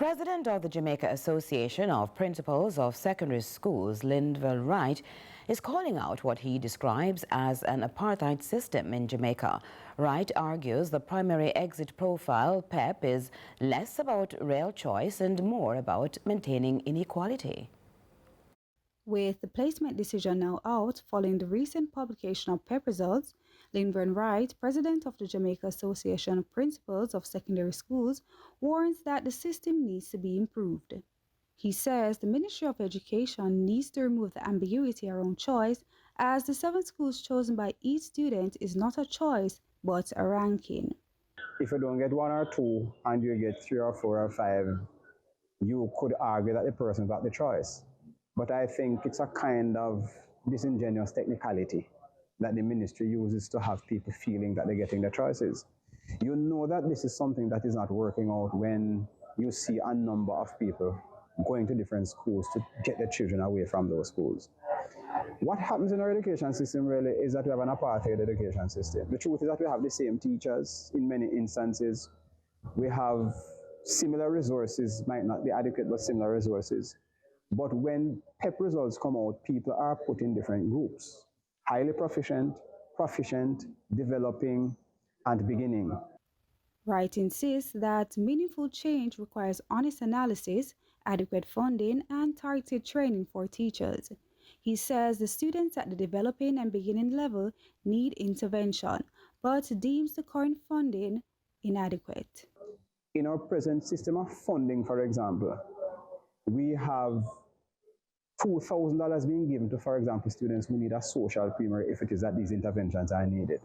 President of the Jamaica Association of Principals of Secondary Schools, Linvern Wright, is calling out what he describes as an apartheid system in Jamaica. Wright argues the primary exit profile, PEP, is less about real choice and more about maintaining inequality. With the placement decision now out following the recent publication of PEP results, Linvern Wright, president of the Jamaica Association of Principals of Secondary Schools, warns that the system needs to be improved. He says the Ministry of Education needs to remove the ambiguity around choice, as the 7 schools chosen by each student is not a choice but a ranking. If you don't get 1 or 2 and you get 3 or 4 or 5, you could argue that the person got the choice. But I think it's a kind of disingenuous technicality that the ministry uses to have people feeling that they're getting their choices. You know that this is something that is not working out when you see a number of people going to different schools to get their children away from those schools. What happens in our education system really is that we have an apartheid education system. The truth is that we have the same teachers in many instances. We have similar resources, might not be adequate, but similar resources. But when PEP results come out, people are put in different groups: highly proficient, developing, and beginning. Wright insists that meaningful change requires honest analysis, adequate funding, and targeted training for teachers. He says the students at the developing and beginning level need intervention, but deems the current funding inadequate. In our present system of funding, for example, we have $2,000 being given to, for example, students who need a social primary if it is that these interventions are needed.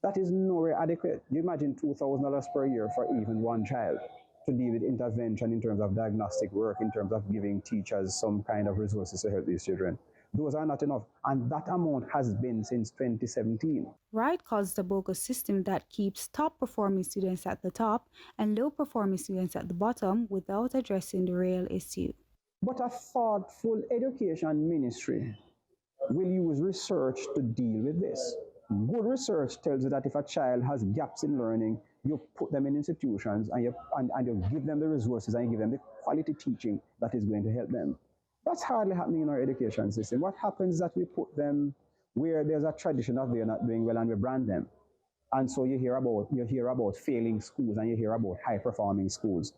That is nowhere adequate. You imagine $2,000 per year for even one child to deal with intervention in terms of diagnostic work, in terms of giving teachers some kind of resources to help these children. Those are not enough, and that amount has been since 2017. Wright calls it a bogus system that keeps top-performing students at the top and low-performing students at the bottom without addressing the real issue. But a thoughtful education ministry will use research to deal with this. Good research tells you that if a child has gaps in learning, you put them in institutions and you give them the resources and you give them the quality teaching that is going to help them. That's hardly happening in our education system. What happens is that we put them where there's a tradition of they're not doing well and we brand them. And so you hear about failing schools and you hear about high-performing schools.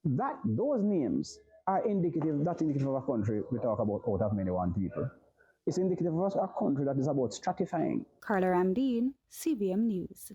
Those names are indicative of a country we talk about out of many one people. It's indicative of a country that is about stratifying. Carla Ramdeen, CVM News.